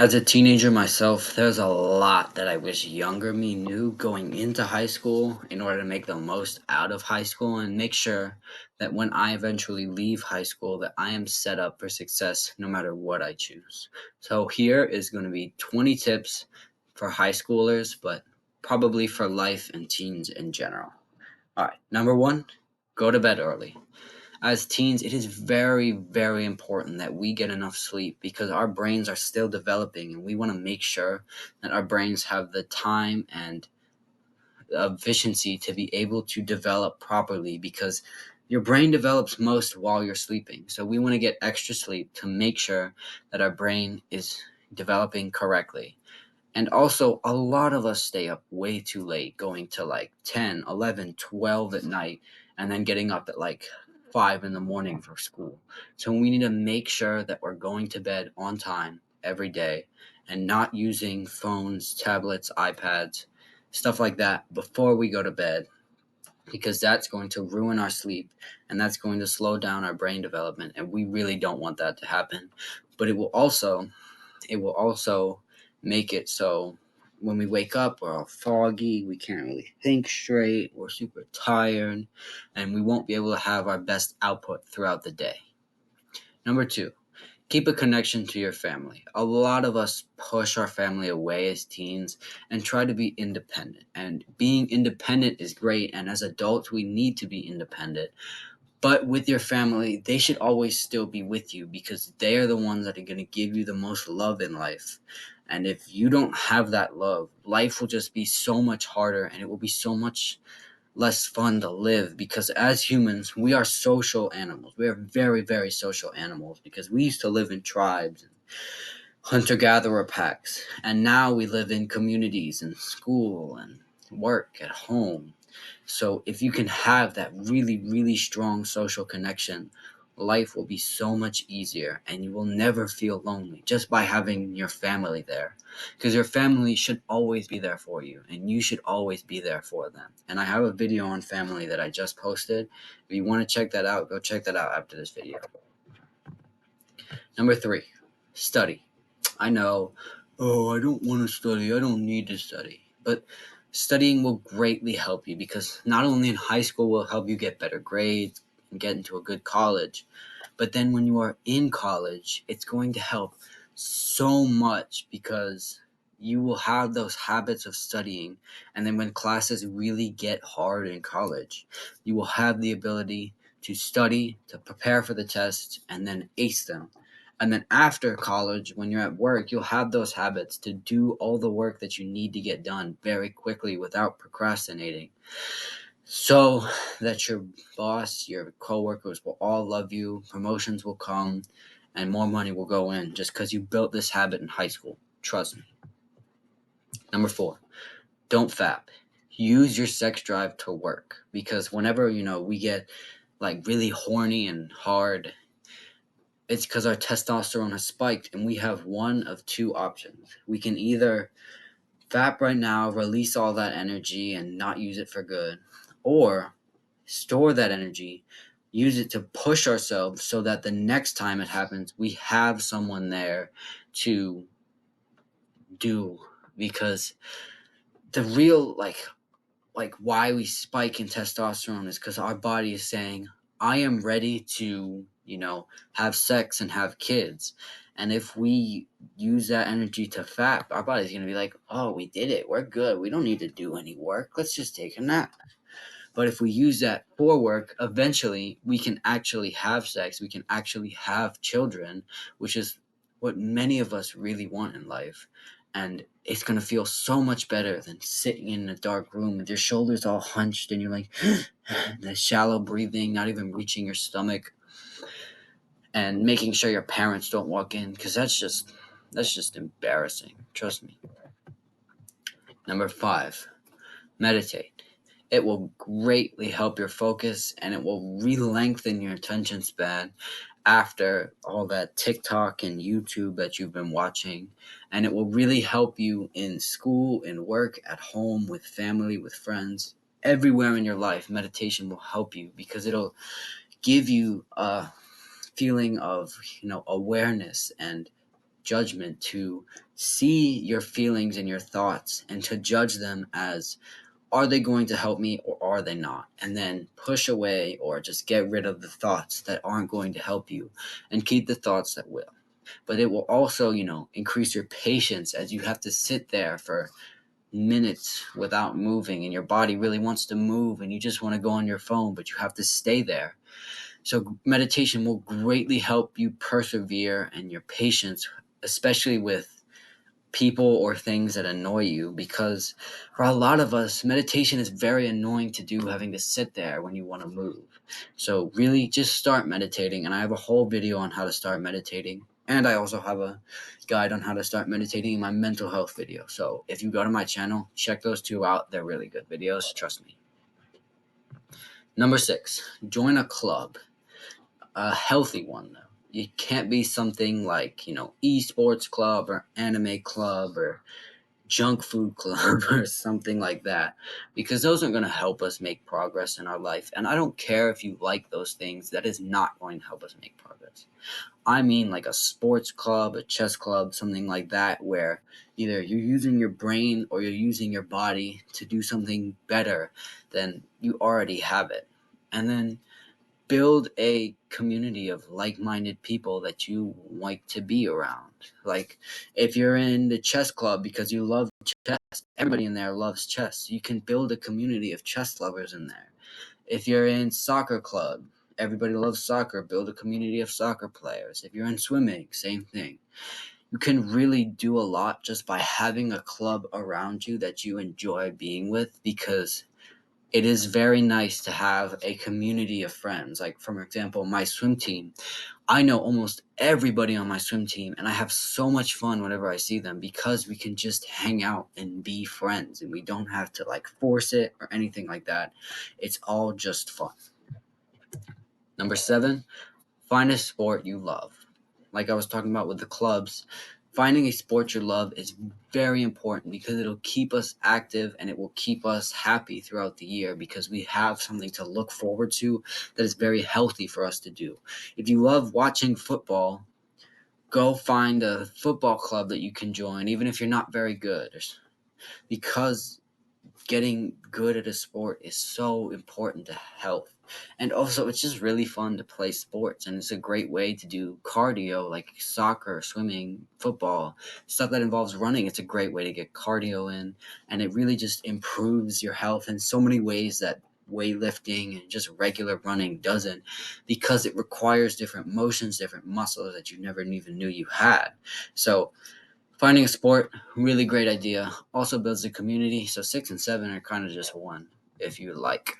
As a teenager myself, there's a lot that I wish younger me knew going into high school in order to make the most out of high school and make sure that when I eventually leave high school that I am set up for success no matter what I choose. So here is going to be 20 tips for high schoolers, but probably for life and teens in general. All right, number 1, go to bed early. As teens, it is very, very important that we get enough sleep because our brains are still developing and we want to make sure that our brains have the time and efficiency to be able to develop properly because your brain develops most while you're sleeping. So we want to get extra sleep to make sure that our brain is developing correctly. And also, a lot of us stay up way too late, going to like 10, 11, 12 at night, and then getting up at like 5 in the morning for school. So we need to make sure that we're going to bed on time every day and not using phones, tablets, iPads, stuff like that before we go to bed because that's going to ruin our sleep and that's going to slow down our brain development and we really don't want that to happen. But it will also make it so when we wake up, we're all foggy, we can't really think straight, we're super tired, and we won't be able to have our best output throughout the day. Number 2, keep a connection to your family. A lot of us push our family away as teens and try to be independent. And being independent is great, and as adults, we need to be independent. But with your family, they should always still be with you because they are the ones that are going to give you the most love in life. And if you don't have that love, life will just be so much harder and it will be so much less fun to live because as humans, we are social animals. We are very, very social animals because we used to live in tribes and hunter gatherer packs. And now we live in communities and school and work at home. So if you can have that really, really strong social connection, life will be so much easier and you will never feel lonely just by having your family there. Because your family should always be there for you and you should always be there for them. And I have a video on family that I just posted. If you want to check that out, go check that out after this video. Number 3, study. I know, oh, I don't want to study. I don't need to study. But studying will greatly help you because not only in high school will help you get better grades and get into a good college, but then when you are in college, it's going to help so much because you will have those habits of studying. And then when classes really get hard in college, you will have the ability to study, to prepare for the tests, and then ace them. And then after college, when you're at work, you'll have those habits to do all the work that you need to get done very quickly without procrastinating. So that your boss, your coworkers will all love you, promotions will come, and more money will go in just because you built this habit in high school. Trust me. Number 4, don't fap. Use your sex drive to work because whenever, we get like really horny and hard, it's because our testosterone has spiked and we have one of two options. We can either fap right now, release all that energy and not use it for good, or store that energy, use it to push ourselves so that the next time it happens, we have someone there to do because the real like why we spike in testosterone is because our body is saying, I am ready to, have sex and have kids. And if we use that energy to fap, our body's going to be like, oh, we did it. We're good. We don't need to do any work. Let's just take a nap. But if we use that for work, eventually we can actually have sex. We can actually have children, which is what many of us really want in life. And it's going to feel so much better than sitting in a dark room with your shoulders all hunched and you're like, the shallow breathing, not even reaching your stomach, and making sure your parents don't walk in because that's just embarrassing. Trust me. Number 5, meditate. It will greatly help your focus and it will re-lengthen your attention span after all that TikTok and YouTube that you've been watching. And it will really help you in school, in work, at home, with family, with friends. Everywhere in your life, meditation will help you because it'll give you a feeling of, awareness and judgment to see your feelings and your thoughts and to judge them as, are they going to help me or are they not? And then push away or just get rid of the thoughts that aren't going to help you and keep the thoughts that will. But it will also, increase your patience as you have to sit there for minutes without moving and your body really wants to move and you just want to go on your phone, but you have to stay there. So meditation will greatly help you persevere and your patience, especially with people or things that annoy you, because for a lot of us meditation is very annoying to do, having to sit there when you want to move. So really just start meditating, and I have a whole video on how to start meditating, and I also have a guide on how to start meditating in my mental health video. So if you go to my channel, check those two out. They're really good videos, trust me. Number 6, join a club. A healthy one though. It can't be something like, esports club or anime club or junk food club or something like that, because those aren't going to help us make progress in our life. And I don't care if you like those things, that is not going to help us make progress. I mean like a sports club, a chess club, something like that, where either you're using your brain or you're using your body to do something better than you already have it. And then build a community of like-minded people that you like to be around. Like if you're in the chess club because you love chess, everybody in there loves chess. You can build a community of chess lovers in there. If you're in soccer club, everybody loves soccer, build a community of soccer players. If you're in swimming, same thing. You can really do a lot just by having a club around you that you enjoy being with, because it is very nice to have a community of friends. Like, for example, my swim team. I know almost everybody on my swim team, and I have so much fun whenever I see them because we can just hang out and be friends, and we don't have to like force it or anything like that. It's all just fun. Number 7, find a sport you love. Like I was talking about with the clubs, finding a sport you love is very important because it'll keep us active and it will keep us happy throughout the year, because we have something to look forward to that is very healthy for us to do. If you love watching football, go find a football club that you can join, even if you're not very good, because getting good at a sport is so important to health. And also, it's just really fun to play sports, and it's a great way to do cardio like soccer, swimming, football, stuff that involves running. It's a great way to get cardio in, and it really just improves your health in so many ways that weightlifting and just regular running doesn't, because it requires different motions, different muscles that you never even knew you had. So finding a sport, really great idea. Also builds a community. So 6 and 7 are kind of just one, if you like.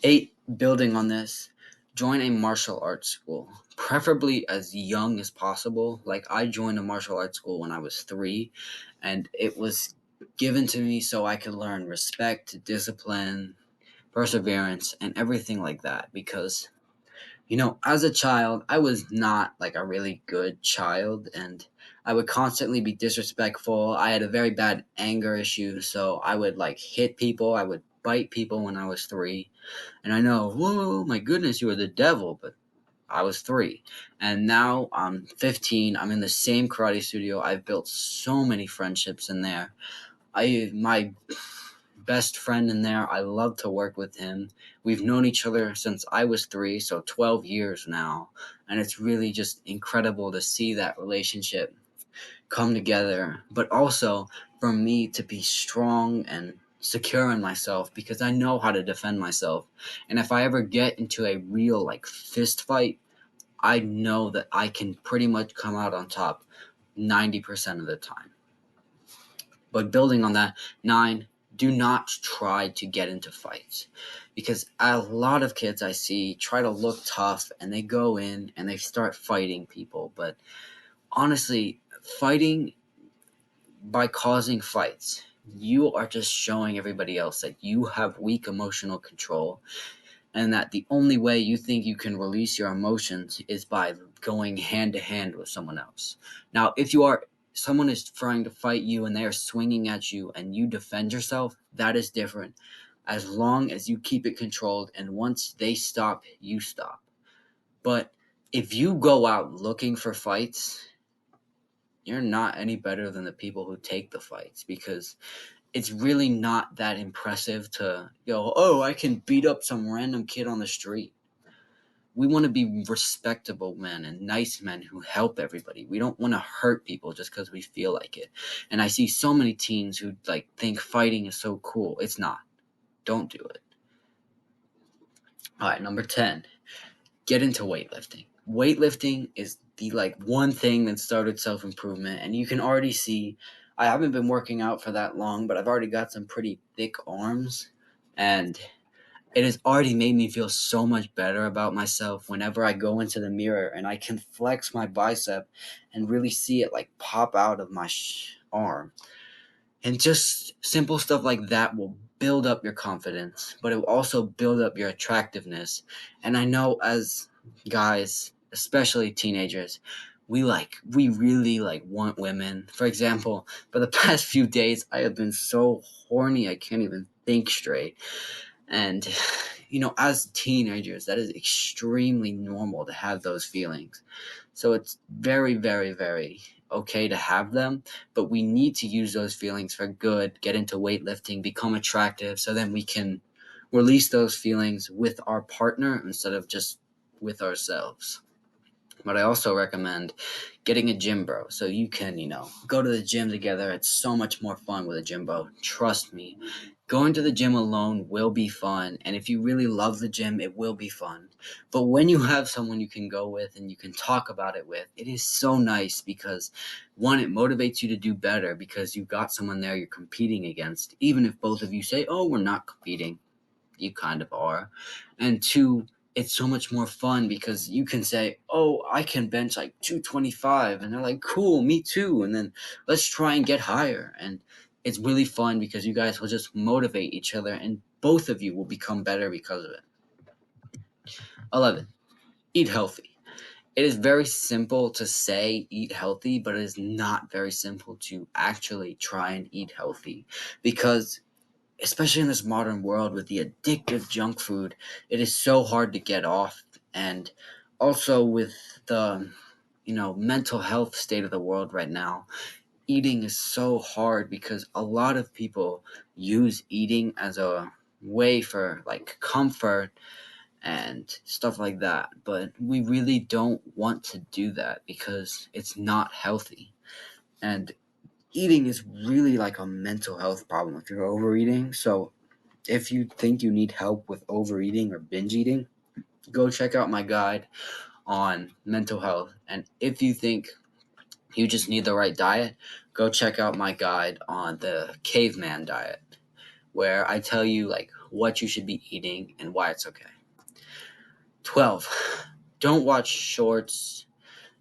8, building on this, join a martial arts school, preferably as young as possible. Like I joined a martial arts school when I was 3, and it was given to me so I could learn respect, discipline, perseverance, and everything like that, because as a child, I was not like a really good child, and I would constantly be disrespectful. I had a very bad anger issue, so I would like hit people, I would bite people when I was 3. And I know, whoa, my goodness, you were the devil, but I was 3. And now I'm 15. I'm in the same karate studio. I've built so many friendships in there. My best friend in there, I love to work with him. We've known each other since I was 3, so 12 years now. And it's really just incredible to see that relationship come together, but also for me to be strong and secure in myself, because I know how to defend myself. And if I ever get into a real like fist fight, I know that I can pretty much come out on top 90% of the time. But building on that, 9, do not try to get into fights, because a lot of kids I see try to look tough and they go in and they start fighting people. But honestly, fighting by causing fights, you are just showing everybody else that you have weak emotional control, and that the only way you think you can release your emotions is by going hand to hand with someone else. Now, if someone is trying to fight you and they are swinging at you and you defend yourself, that is different. As long as you keep it controlled, and once they stop, you stop. But if you go out looking for fights, you're not any better than the people who take the fights, because it's really not that impressive to go, oh, I can beat up some random kid on the street. We want to be respectable men and nice men who help everybody. We don't want to hurt people just because we feel like it. And I see so many teens who like think fighting is so cool. It's not. Don't do it. All right, number 10, get into weightlifting. Weightlifting is the like one thing that started self improvement, and you can already see. I haven't been working out for that long, but I've already got some pretty thick arms, and it has already made me feel so much better about myself whenever I go into the mirror and I can flex my bicep and really see it like pop out of my arm. And just simple stuff like that will build up your confidence, but it will also build up your attractiveness. And I know as guys, especially teenagers, we really like want women. For example, for the past few days I have been so horny I can't even think straight. And as teenagers, that is extremely normal to have those feelings. So it's very, very, very okay to have them, but we need to use those feelings for good, get into weightlifting, become attractive, so then we can release those feelings with our partner instead of just with ourselves. But I also recommend getting a gym bro so you can, go to the gym together. It's so much more fun with a gym bro. Trust me. Going to the gym alone will be fun, and if you really love the gym, it will be fun. But when you have someone you can go with and you can talk about it with, it is so nice because one, it motivates you to do better because you've got someone there you're competing against. Even if both of you say, "Oh, we're not competing," you kind of are. And two, it's so much more fun because you can say, "Oh, I can bench like 225," and they're like, "Cool, me too." And then let's try and get higher. And it's really fun because you guys will just motivate each other, and both of you will become better because of it. 11, eat healthy. It is very simple to say eat healthy, but it is not very simple to actually try and eat healthy because especially in this modern world with the addictive junk food, it is so hard to get off. And also with the mental health state of the world right now, eating is so hard because a lot of people use eating as a way for like comfort and stuff like that, but we really don't want to do that because it's not healthy. And eating is really like a mental health problem if you're overeating. So if you think you need help with overeating or binge eating, go check out my guide on mental health. And if you think you just need the right diet, go check out my guide on the caveman diet, where I tell you like what you should be eating and why it's okay. 12. Don't watch shorts,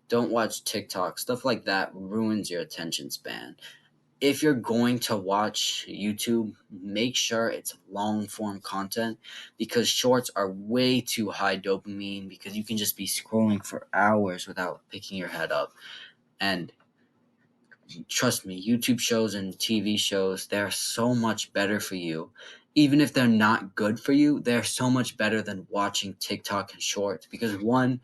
don't watch TikTok. Stuff like that ruins your attention span. If you're going to watch YouTube, make sure it's long form content because shorts are way too high dopamine because you can just be scrolling for hours without picking your head up. And trust me, YouTube shows and TV shows, they're so much better for you. Even if they're not good for you, they're so much better than watching TikTok and shorts because one,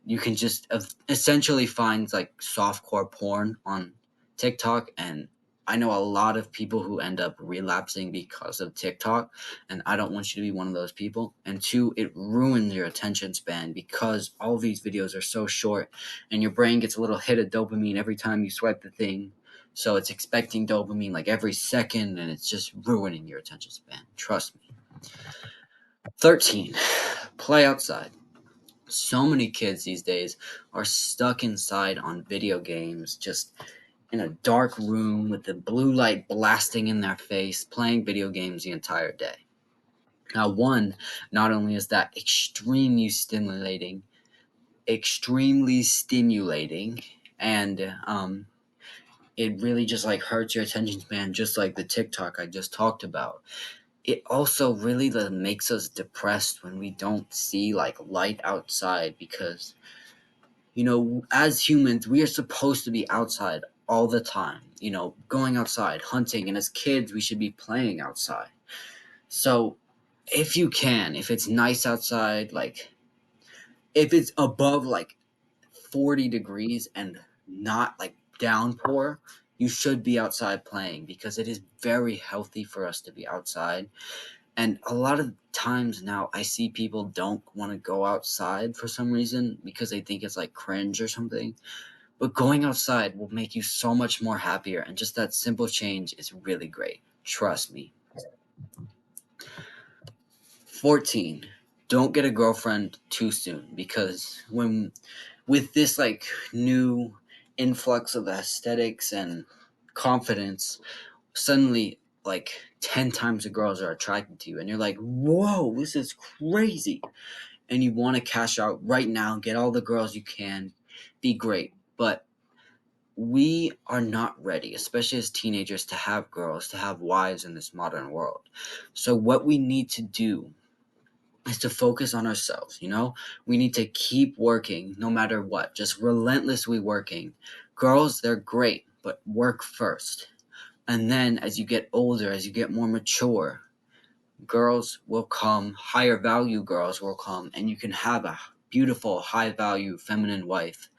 you can just essentially find like softcore porn on TikTok, and I know a lot of people who end up relapsing because of TikTok, and I don't want you to be one of those people. And two, it ruins your attention span because all these videos are so short and your brain gets a little hit of dopamine every time you swipe the thing. So it's expecting dopamine like every second and it's just ruining your attention span. Trust me. 13. Play outside. So many kids these days are stuck inside on video games, just in a dark room with the blue light blasting in their face, playing video games the entire day. Now, one, not only is that extremely stimulating, and it really just like hurts your attention span, just like the TikTok I just talked about. It also really makes us depressed when we don't see like light outside because as humans, we are supposed to be outside all the time, going outside, hunting, and as kids, we should be playing outside. So, if you can, if it's nice outside, like if it's above like 40 degrees and not like downpour, you should be outside playing because it is very healthy for us to be outside. And a lot of times now I see people don't want to go outside for some reason because they think it's like cringe or something. But going outside will make you so much more happier, and just that simple change is really great. Trust me. 14. Don't get a girlfriend too soon because when with this like new influx of aesthetics and confidence, suddenly like 10 times the girls are attracted to you and you're like, "Whoa, this is crazy." And you want to cash out right now, get all the girls you can, be great. But we are not ready, especially as teenagers, to have girls, to have wives in this modern world. So what we need to do is to focus on ourselves, you know? We need to keep working no matter what, just relentlessly working. Girls, they're great, but work first. And then as you get older, as you get more mature, girls will come, higher value girls will come, and you can have a beautiful, high value feminine wife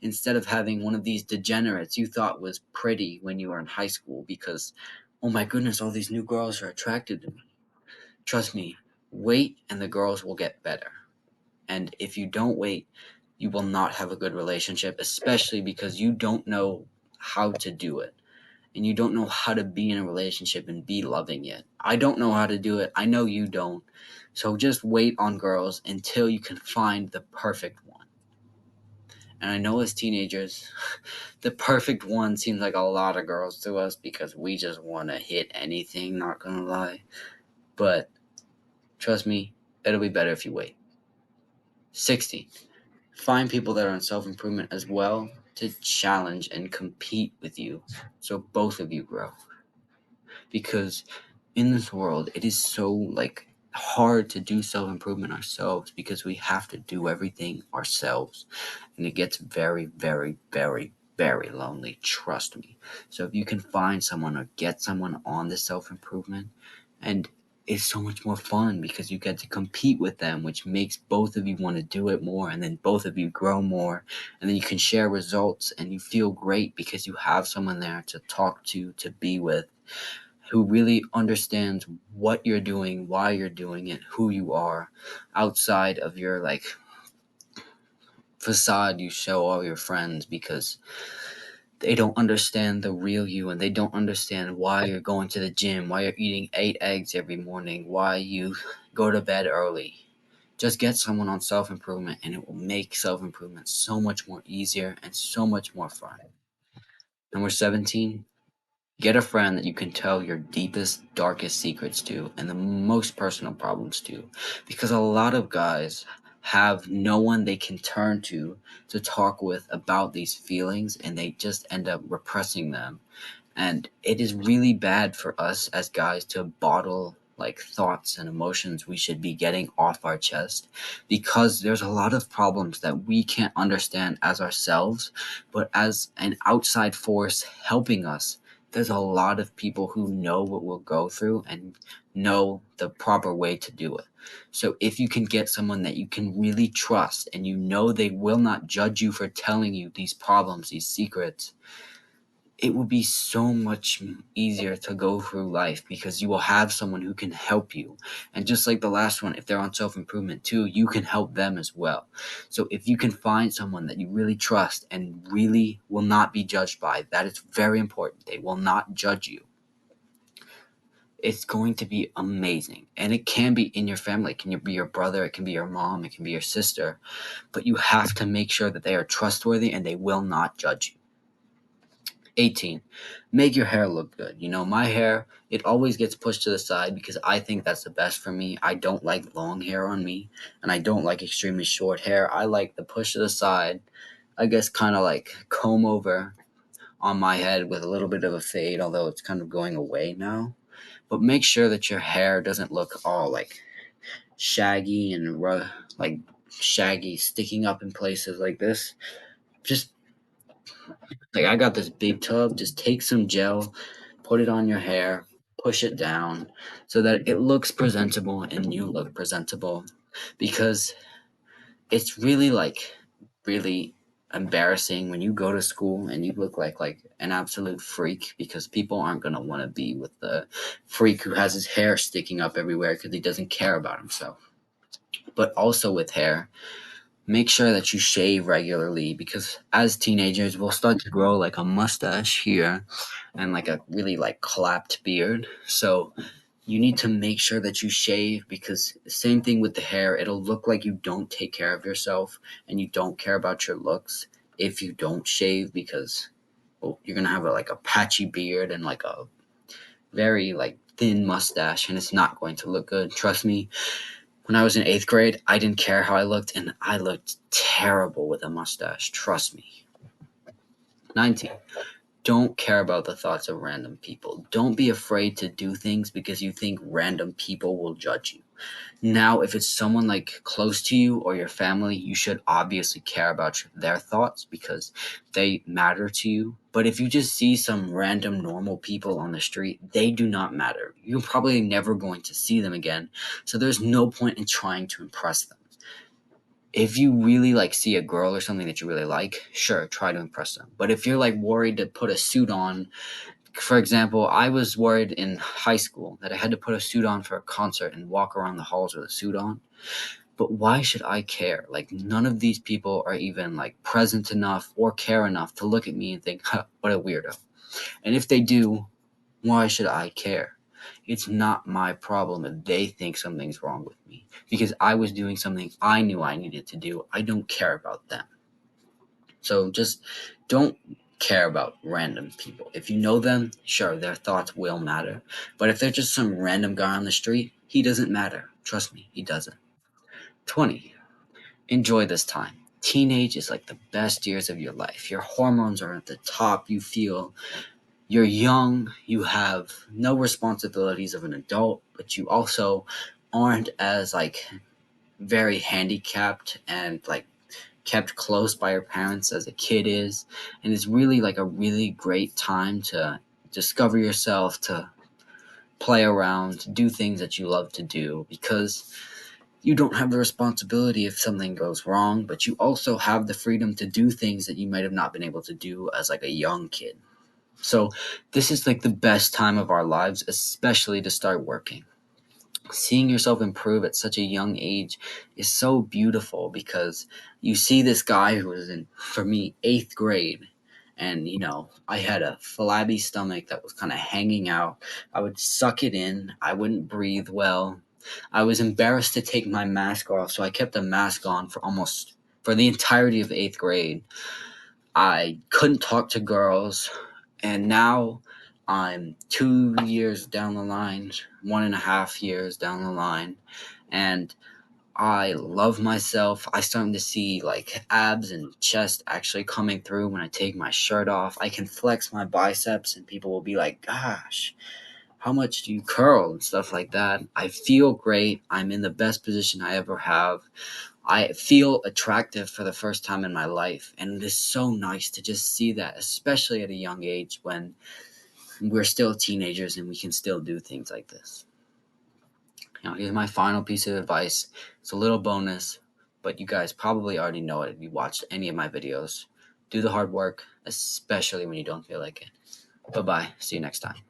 instead of having one of these degenerates you thought was pretty when you were in high school because, oh my goodness, all these new girls are attracted to me. Trust me, wait and the girls will get better. And if you don't wait, you will not have a good relationship, especially because you don't know how to do it. And you don't know how to be in a relationship and be loving yet. I don't know how to do it. I know you don't. So just wait on girls until you can find the perfect one. And I know as teenagers, the perfect one seems like a lot of girls to us because we just want to hit anything, not gonna lie. But trust me, it'll be better if you wait. 16. Find people that are in self improvement as well to challenge and compete with you so both of you grow. Because in this world, it is so like hard to do self improvement ourselves because we have to do everything ourselves. And it gets very, very, very, very lonely. Trust me. So if you can find someone or get someone on the self improvement, and it's so much more fun because you get to compete with them, which makes both of you want to do it more, and then both of you grow more, and then you can share results, and you feel great because you have someone there to talk to be with, who really understands what you're doing, why you're doing it, who you are, outside of your like facade you show all your friends because they don't understand the real you and they don't understand why you're going to the gym, why you're eating 8 eggs every morning, why you go to bed early. Just get someone on self improvement and it will make self improvement so much more easier and so much more fun. Number 17, get a friend that you can tell your deepest, darkest secrets to and the most personal problems to. Because a lot of guys have no one they can turn to talk with about these feelings and they just end up repressing them, and it is really bad for us as guys to bottle like thoughts and emotions we should be getting off our chest because there's a lot of problems that we can't understand as ourselves, but as an outside force helping us, there's a lot of people who know what we'll go through and know the proper way to do it. So if you can get someone that you can really trust and you know they will not judge you for telling you these problems, these secrets, it will be so much easier to go through life because you will have someone who can help you. And just like the last one, if they're on self improvement too, you can help them as well. So if you can find someone that you really trust and really will not be judged by, that is very important. They will not judge you. It's going to be amazing. And it can be in your family. It can be your brother, it can be your mom, it can be your sister. But you have to make sure that they are trustworthy and they will not judge you. 18. Make your hair look good. You know, my hair, it always gets pushed to the side because I think that's the best for me. I don't like long hair on me, and I don't like extremely short hair. I like the push to the side, I guess kind of like comb over on my head with a little bit of a fade, although it's kind of going away now. But make sure that your hair doesn't look all like shaggy and like shaggy sticking up in places like this. Just like I got this big tub, just take some gel, put it on your hair, push it down so that it looks presentable and you look presentable because it's really like really embarrassing when you go to school and you look like an absolute freak, because people aren't going to want to be with the freak who has his hair sticking up everywhere because he doesn't care about himself. But also with hair, make sure that you shave regularly, because as teenagers we'll start to grow like a mustache here and like a really like clapped beard. So you need to make sure that you shave, because same thing with the hair, it'll look like you don't take care of yourself and you don't care about your looks if you don't shave, because well, you're gonna have like a patchy beard and like a very like thin mustache, and it's not going to look good. Trust me, when I was in 8th grade, I didn't care how I looked, and I looked terrible with a mustache. Trust me. 19. Don't care about the thoughts of random people. Don't be afraid to do things because you think random people will judge you. Now, if it's someone like close to you or your family, you should obviously care about their thoughts because they matter to you. But if you just see some random normal people on the street, they do not matter. You're probably never going to see them again. So there's no point in trying to impress them. If you really like see a girl or something that you really like, sure, try to impress them. But if you're like worried to put a suit on, for example, I was worried in high school that I had to put a suit on for a concert and walk around the halls with a suit on. But why should I care? Like, none of these people are even like present enough or care enough to look at me and think, huh, what a weirdo. And if they do, why should I care? It's not my problem if they think something's wrong with me, because I was doing something I knew I needed to do. I don't care about them. So just don't care about random people. If you know them, sure, their thoughts will matter. But if they're just some random guy on the street, he doesn't matter. Trust me, he doesn't. 20. Enjoy this time. Teenage is like the best years of your life. Your hormones are at the top. You feel you're young. You have no responsibilities of an adult, but you also aren't as like very handicapped and like kept close by your parents as a kid is. And it's really like a really great time to discover yourself, to play around, to do things that you love to do, because you don't have the responsibility if something goes wrong, but you also have the freedom to do things that you might have not been able to do as like a young kid. So this is like the best time of our lives, especially to start working. Seeing yourself improve at such a young age is so beautiful, because you see this guy who was in, for me, 8th grade, and I had a flabby stomach that was kind of hanging out. I would suck it in, I wouldn't breathe well. I was embarrassed to take my mask off, so I kept the mask on for the entirety of 8th grade. I couldn't talk to girls, and now I'm 2 years down the line, 1.5 years down the line, and I love myself. I starting to see like abs and chest actually coming through when I take my shirt off. I can flex my biceps, and people will be like, "Gosh, how much do you curl?" and stuff like that. I feel great. I'm in the best position I ever have. I feel attractive for the first time in my life, and it is so nice to just see that, especially at a young age when we're still teenagers and we can still do things like this. Here's my final piece of advice. It's a little bonus, but you guys probably already know it if you watched any of my videos. Do the hard work, especially when you don't feel like it. Bye bye. See you next time.